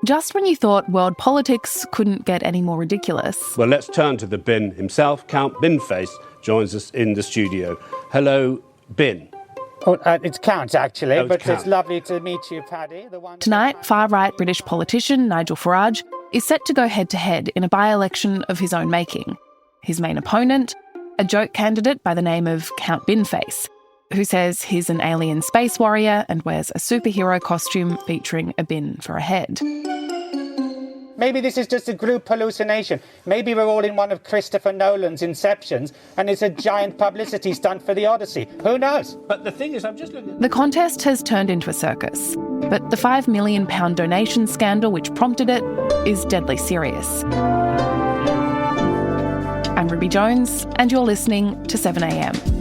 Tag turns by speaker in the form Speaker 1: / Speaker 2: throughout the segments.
Speaker 1: Just when you thought world politics couldn't get any more ridiculous.
Speaker 2: Well, let's turn to the Bin himself. Count Binface joins us in the studio. Hello, Bin.
Speaker 3: Oh, it's Count, actually,
Speaker 2: Count.
Speaker 3: It's lovely to meet you, Paddy.
Speaker 1: Tonight, far-right British politician Nigel Farage is set to go head-to-head in a by-election of his own making. His main opponent, a joke candidate by the name of Count Binface, who says he's an alien space warrior and wears a superhero costume featuring a bin for a head.
Speaker 3: Maybe this is just a group hallucination. Maybe we're all in one of Christopher Nolan's Inceptions and it's a giant publicity stunt for the Odyssey. Who knows?
Speaker 2: But the thing is, I'm just looking...
Speaker 1: The contest has turned into a circus, but the £5 million donation scandal which prompted it is deadly serious. I'm Ruby Jones, and you're listening to 7am.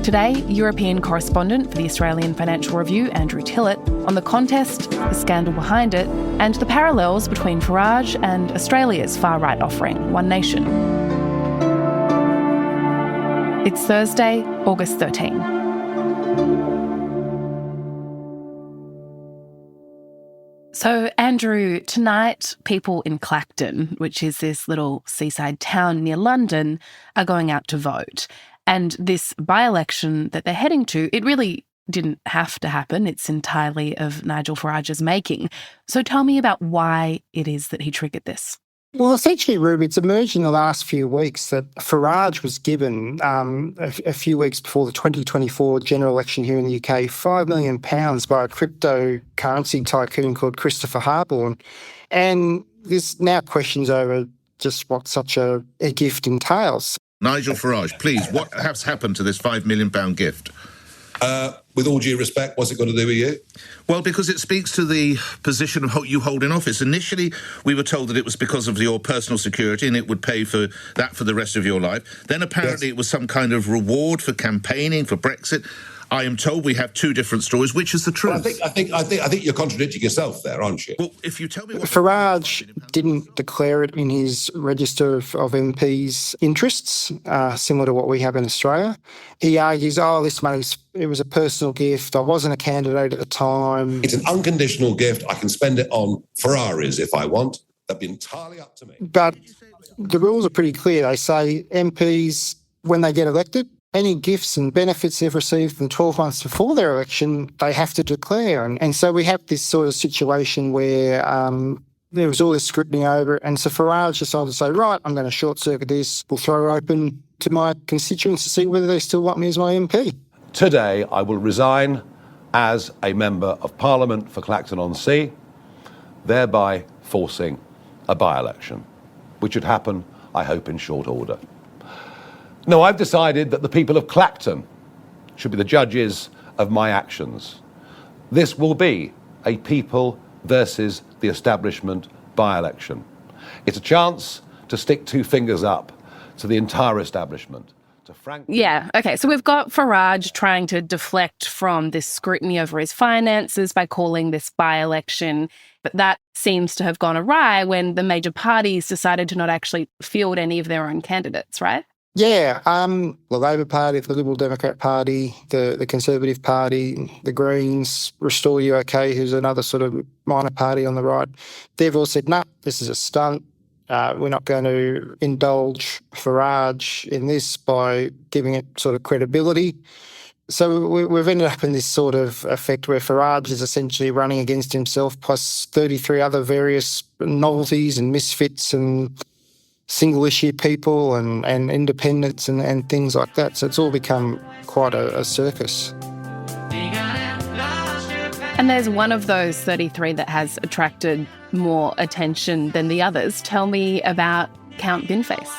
Speaker 1: Today, European correspondent for the Australian Financial Review, Andrew Tillett, on the contest, the scandal behind it, and the parallels between Farage and Australia's far-right offering, One Nation. It's Thursday, August 13. So, Andrew, tonight, people in Clacton, which is this little seaside town near London, are going out to vote. And this by-election that they're heading to, it really didn't have to happen. It's entirely of Nigel Farage's making. So tell me about why it is that he triggered this.
Speaker 4: Well, essentially, Ruby, it's emerged in the last few weeks that Farage was given, a few weeks before the 2024 general election here in the UK, £5 million by a cryptocurrency tycoon called Christopher Harborne. And there's now questions over just what such a gift entails.
Speaker 5: Nigel Farage, please, what has happened to this £5 million gift?
Speaker 6: With all due respect, what's it got to do with you?
Speaker 5: Well, because it speaks to the position you hold in office. Initially, we were told that it was because of your personal security and it would pay for that for the rest of your life. Then apparently It was some kind of reward for campaigning for Brexit. I am told we have two different stories. Which is the truth?
Speaker 6: Well, I think you're contradicting yourself there, aren't you?
Speaker 5: Well, if you tell me what...
Speaker 4: Farage didn't declare it in his register of MPs' interests, similar to what we have in Australia. He argues, this money's, it was a personal gift. I wasn't a candidate at the time.
Speaker 6: It's an unconditional gift. I can spend it on Ferraris if I want. That'd be entirely up to me.
Speaker 4: But the rules are pretty clear. They say MPs, when they get elected, any gifts and benefits they've received in 12 months before their election, they have to declare. And so we have this sort of situation where there was all this scrutiny over it. And so Farage decided to say, right, I'm going to short-circuit this. We'll throw it open to my constituents to see whether they still want me as my MP.
Speaker 7: Today, I will resign as a Member of Parliament for Clacton-on-Sea, thereby forcing a by-election, which would happen, I hope, in short order. No, I've decided that the people of Clacton should be the judges of my actions. This will be a people versus the establishment by-election. It's a chance to stick two fingers up to the entire establishment.
Speaker 1: Yeah, okay, so we've got Farage trying to deflect from this scrutiny over his finances by calling this by-election, but that seems to have gone awry when the major parties decided to not actually field any of their own candidates, right?
Speaker 4: Yeah, the Labor Party, the Liberal Democrat Party, the Conservative Party, the Greens, Restore UK, who's another sort of minor party on the right, they've all said, no, this is a stunt. We're not going to indulge Farage in this by giving it sort of credibility. So we've ended up in this sort of effect where Farage is essentially running against himself, plus 33 other various novelties and misfits and single-issue people and independents and things like that. So it's all become quite a circus.
Speaker 1: And there's one of those 33 that has attracted more attention than the others. Tell me about Count Binface.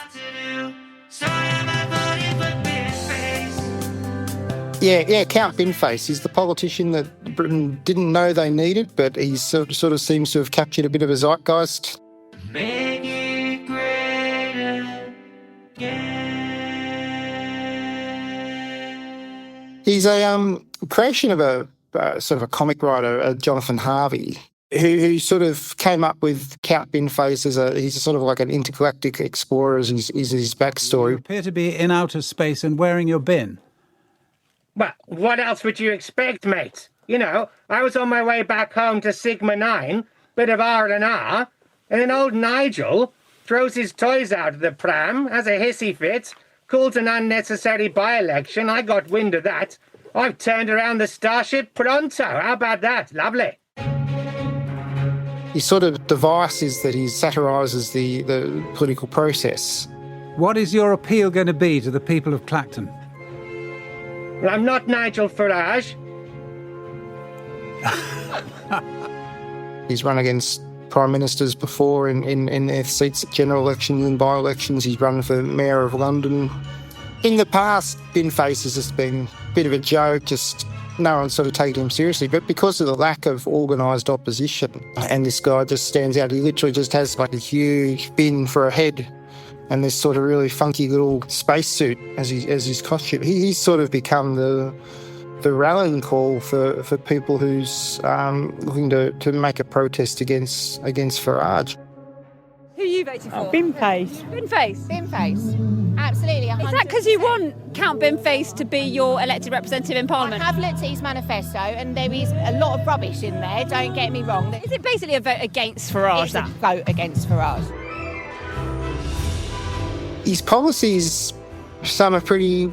Speaker 4: Yeah, Count Binface. He's the politician that Britain didn't know they needed, but he sort of seems to have captured a bit of a zeitgeist.
Speaker 8: Make it great again.
Speaker 4: He's a creation of a sort of a comic writer, Jonathan Harvey, who sort of came up with Count Binface as he's sort of like an intergalactic explorer is his backstory.
Speaker 9: You appear to be in outer space and wearing your bin.
Speaker 3: Well, what else would you expect, mate? You know, I was on my way back home to Sigma 9, bit of R&R, and then old Nigel throws his toys out of the pram, has a hissy fit, calls an unnecessary by-election. I got wind of that. I've turned around the starship pronto. How about that? Lovely.
Speaker 4: His sort of device is that he satirises the political process.
Speaker 9: What is your appeal going to be to the people of Clacton?
Speaker 3: Well, I'm not Nigel Farage.
Speaker 4: He's run against prime ministers before in their seats at general elections and by-elections. He's run for Mayor of London. In the past, Binface has just been a bit of a joke, just no one sort of taken him seriously. But because of the lack of organised opposition, and this guy just stands out, he literally just has like a huge bin for a head and this sort of really funky little spacesuit as his costume. He's sort of become the rallying call for people who's looking to make a protest against Farage.
Speaker 10: Who are you voting for?
Speaker 11: Binface.
Speaker 10: Binface.
Speaker 11: Binface. Absolutely. 100%.
Speaker 10: Is that because you want Count Binface to be your elected representative in Parliament?
Speaker 11: I have looked at his manifesto and there is a lot of rubbish in there, don't get me wrong.
Speaker 10: Is it basically a vote against Farage?
Speaker 11: It's a vote against Farage.
Speaker 4: His policies, some are pretty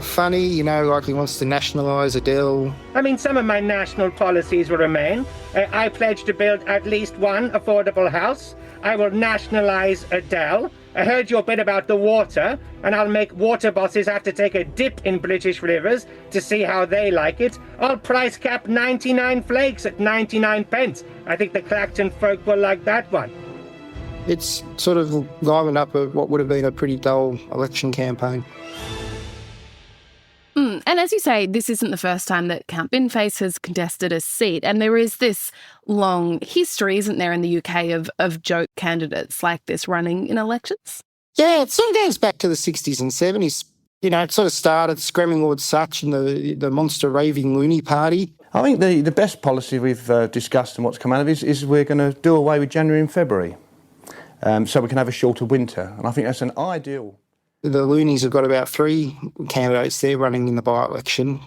Speaker 4: funny, you know, like he wants to nationalise Adele.
Speaker 3: I mean, some of my national policies will remain. I pledge to build at least one affordable house. I will nationalise Adele. I heard your bit about the water, and I'll make water bosses have to take a dip in British rivers to see how they like it. I'll price cap 99 flakes at 99 pence. I think the Clacton folk will like that one.
Speaker 4: It's sort of livened up what would have been a pretty dull election campaign.
Speaker 1: And as you say, this isn't the first time that Count Binface has contested a seat. And there is this long history, isn't there, in the UK of joke candidates like this running in elections?
Speaker 4: Yeah, it sort of goes back to the 60s and 70s. You know, it sort of started screaming Lord Such and the monster raving loony party.
Speaker 12: I think the best policy we've discussed and what's come out of it is we're going to do away with January and February so we can have a shorter winter. And I think that's an ideal.
Speaker 4: The loonies have got about 3 candidates there running in the by-election.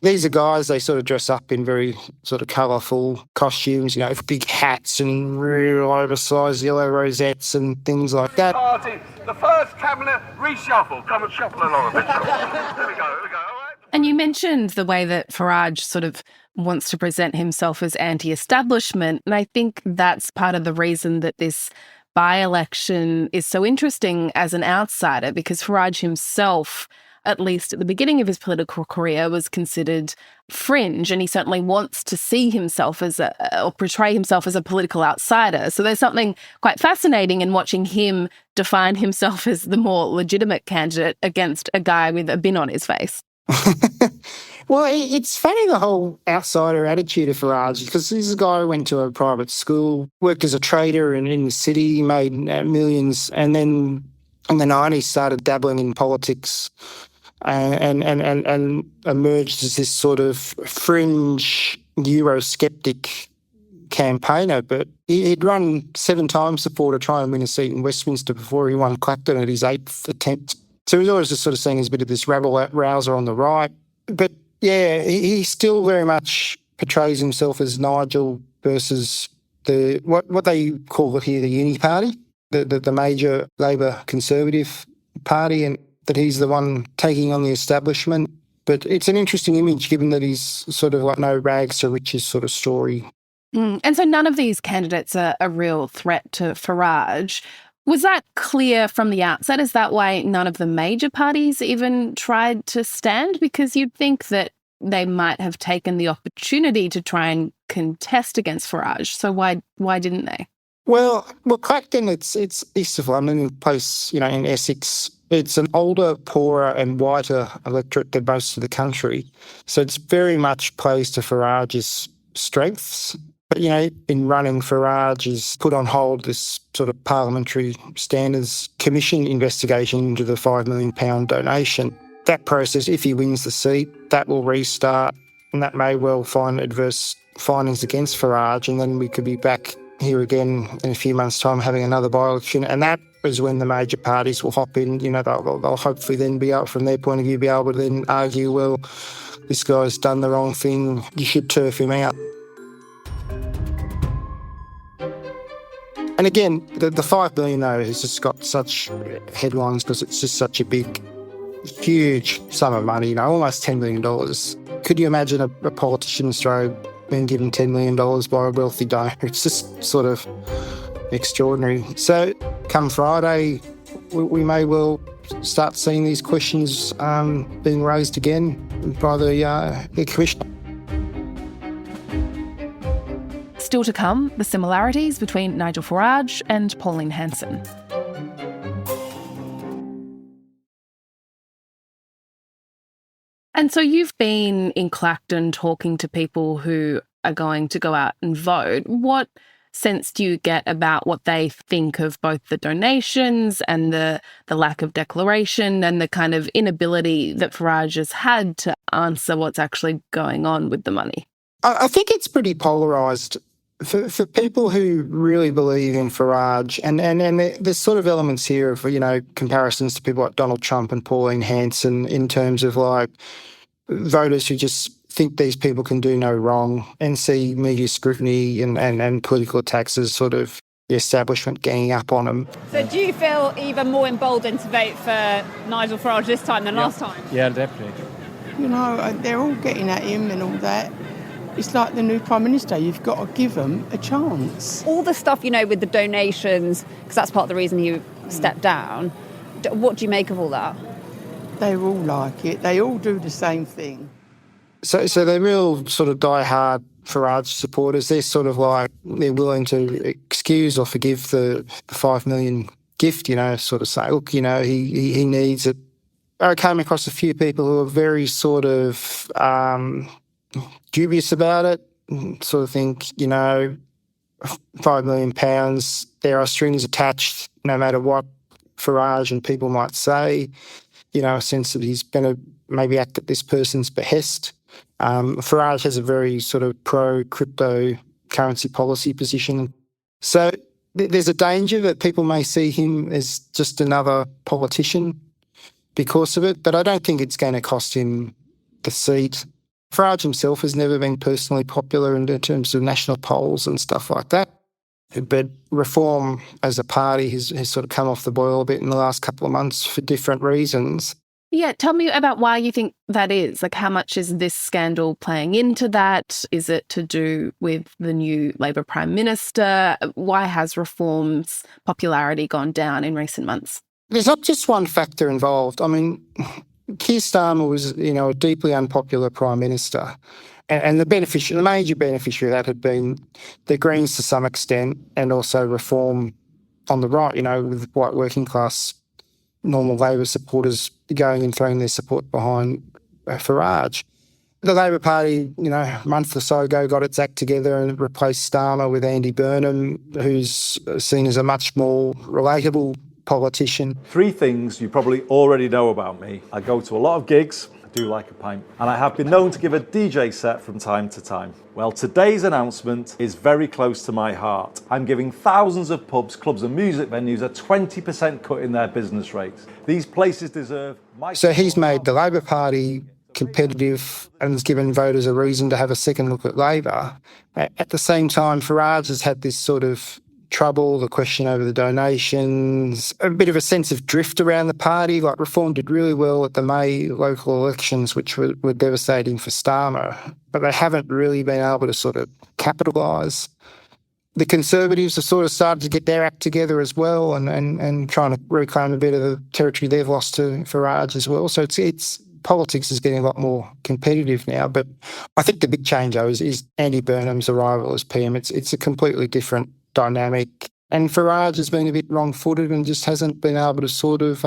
Speaker 4: These are guys, they sort of dress up in very sort of colourful costumes, you know, big hats and real oversized yellow rosettes and things like that.
Speaker 13: Party, the first cabinet reshuffle. Come and shuffle along a bit. Here we go, all right?
Speaker 1: And you mentioned the way that Farage sort of wants to present himself as anti-establishment, and I think that's part of the reason that this by-election is so interesting as an outsider, because Farage himself, at least at the beginning of his political career, was considered fringe, and he certainly wants to see himself as or portray himself as a political outsider. So there's something quite fascinating in watching him define himself as the more legitimate candidate against a guy with a bin on his face.
Speaker 4: Well, it's funny, the whole outsider attitude of Farage, because this is a guy who went to a private school, worked as a trader in the city, made millions, and then in the 90s started dabbling in politics and emerged as this sort of fringe Eurosceptic campaigner. But he'd run 7 times before to try and win a seat in Westminster before he won Clacton at his 8th attempt. So he's always just sort of seen as a bit of this rabble-rouser on the right. But yeah, he still very much portrays himself as Nigel versus what they call it here, the Uni Party, the major Labor Conservative Party, and that he's the one taking on the establishment. But it's an interesting image given that he's sort of like no rags to riches sort of story.
Speaker 1: And so none of these candidates are a real threat to Farage. Was that clear from the outset? Is that why none of the major parties even tried to stand? Because you'd think that they might have taken the opportunity to try and contest against Farage. So why didn't they?
Speaker 4: Well, Clacton, it's east of London, a place, you know, in Essex. It's an older, poorer and whiter electorate than most of the country. So it's very much plays to Farage's strengths. But, you know, in running, Farage has put on hold this sort of Parliamentary Standards Commission investigation into the £5 million donation. That process, if he wins the seat, that will restart, and that may well find adverse findings against Farage, and then we could be back here again in a few months' time having another by-election, and that is when the major parties will hop in. You know, they'll hopefully then be able, from their point of view, be able to then argue, well, this guy's done the wrong thing, you should turf him out. And again, the $5 billion, though, has just got such headlines because it's just such a big, huge sum of money, almost $10 million. Could you imagine a politician in Australia being given $10 million by a wealthy donor? It's just sort of extraordinary. So come Friday, we may well start seeing these questions being raised again by the Commissioner.
Speaker 1: Still to come, the similarities between Nigel Farage and Pauline Hanson. And so you've been in Clacton talking to people who are going to go out and vote. What sense do you get about what they think of both the donations and the lack of declaration and the kind of inability that Farage has had to answer what's actually going on with the money?
Speaker 4: I think it's pretty polarised. For people who really believe in Farage, and there's sort of elements here of, comparisons to people like Donald Trump and Pauline Hanson in terms of like voters who just think these people can do no wrong and see media scrutiny and political attacks as sort of the establishment ganging up on them.
Speaker 10: So do you feel even more emboldened to vote for Nigel Farage this time than last time?
Speaker 14: Yeah, definitely.
Speaker 15: They're all getting at him and all that. It's like the new Prime Minister. You've got to give them a chance.
Speaker 10: All the stuff, with the donations, because that's part of the reason he stepped down. What do you make of all that?
Speaker 15: They all like it. They all do the same thing.
Speaker 4: So they're real sort of die-hard Farage supporters. They're sort of like, they're willing to excuse or forgive the $5 million gift, sort of say, look, he needs it. I came across a few people who are very sort of dubious about it, sort of think, £5 million, there are strings attached no matter what Farage and people might say, a sense that he's going to maybe act at this person's behest. Farage has a very sort of pro-cryptocurrency policy position. So there's a danger that people may see him as just another politician because of it, but I don't think it's going to cost him the seat. Farage himself has never been personally popular in terms of national polls and stuff like that. But Reform as a party has sort of come off the boil a bit in the last couple of months for different reasons.
Speaker 1: Yeah, tell me about why you think that is. Like, how much is this scandal playing into that? Is it to do with the new Labor Prime Minister? Why has Reform's popularity gone down in recent months?
Speaker 4: There's not just one factor involved. I mean, Keir Starmer was, a deeply unpopular Prime Minister. And the major beneficiary of that had been the Greens to some extent and also Reform on the right, with white working class normal Labor supporters going and throwing their support behind Farage. The Labor Party, a month or so ago got its act together and replaced Starmer with Andy Burnham, who's seen as a much more relatable politician.
Speaker 14: 3 things you probably already know about me. I go to a lot of gigs, I do like a pint, and I have been known to give a DJ set from time to time. Well, today's announcement is very close to my heart. I'm giving thousands of pubs, clubs and music venues a 20% cut in their business rates. These places deserve my...
Speaker 4: So he's made the Labor Party competitive and has given voters a reason to have a second look at Labor. At the same time, Farage has had this sort of trouble, the question over the donations, a bit of a sense of drift around the party. Like Reform did really well at the May local elections, which were devastating for Starmer, but they haven't really been able to sort of capitalise. The Conservatives have sort of started to get their act together as well and trying to reclaim a bit of the territory they've lost to Farage as well. So it's politics is getting a lot more competitive now, but I think the big change though is Andy Burnham's arrival as PM. It's a completely different dynamic. And Farage has been a bit wrong-footed and just hasn't been able to sort of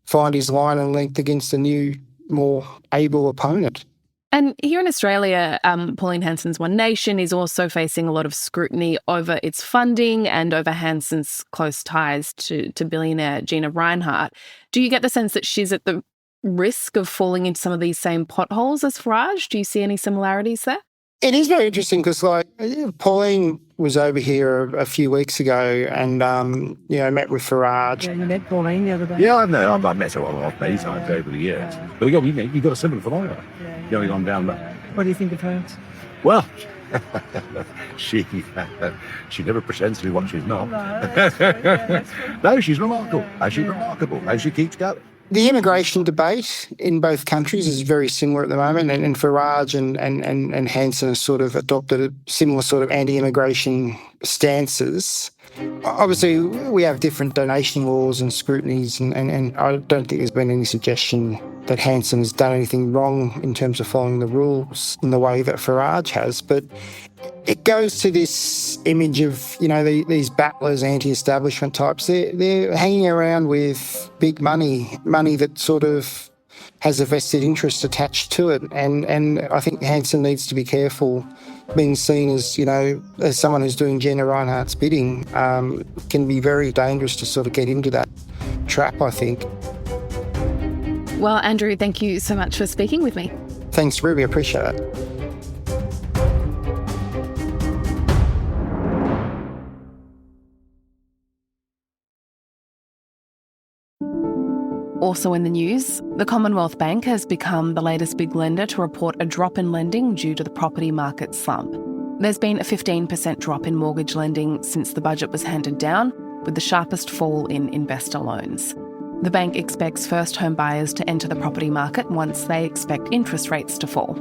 Speaker 4: find his line and length against a new, more able opponent.
Speaker 1: And here in Australia, Pauline Hanson's One Nation is also facing a lot of scrutiny over its funding and over Hanson's close ties to billionaire Gina Rinehart. Do you get the sense that she's at the risk of falling into some of these same potholes as Farage? Do you see any similarities there?
Speaker 4: It is very interesting because, Pauline was over here a few weeks ago and, met with Farage.
Speaker 16: Yeah, you met Pauline the other day?
Speaker 17: Yeah, I've met her many times over the years. But you've got a similar phenomenon going on down there.
Speaker 16: What do you think of her?
Speaker 17: Well, She never pretends to be what she's not. No, she's remarkable. And she keeps going.
Speaker 4: The immigration debate in both countries is very similar at the moment, and Farage and Hanson have sort of adopted a similar sort of anti-immigration stances. Obviously, we have different donation laws and scrutinies, and I don't think there's been any suggestion that Hanson has done anything wrong in terms of following the rules in the way that Farage has. But it goes to this image of, these battlers, anti-establishment types. They're hanging around with big money that sort of has a vested interest attached to it. And I think Hanson needs to be careful being seen as, as someone who's doing Jenna Reinhardt's bidding. Can be very dangerous to sort of get into that trap, I think.
Speaker 1: Well, Andrew, thank you so much for speaking with me.
Speaker 4: Thanks, Ruby. I appreciate it.
Speaker 1: Also in the news, the Commonwealth Bank has become the latest big lender to report a drop in lending due to the property market slump. There's been a 15% drop in mortgage lending since the budget was handed down, with the sharpest fall in investor loans. The bank expects first home buyers to enter the property market once they expect interest rates to fall.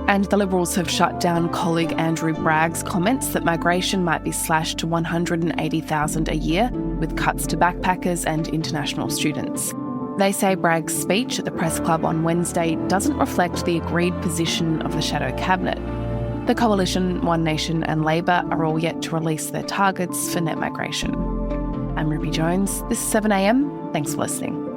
Speaker 1: And the Liberals have shut down colleague Andrew Bragg's comments that migration might be slashed to 180,000 a year, with cuts to backpackers and international students. They say Bragg's speech at the Press Club on Wednesday doesn't reflect the agreed position of the shadow cabinet. The Coalition, One Nation and Labor are all yet to release their targets for net migration. I'm Ruby Jones. This is 7am. Thanks for listening.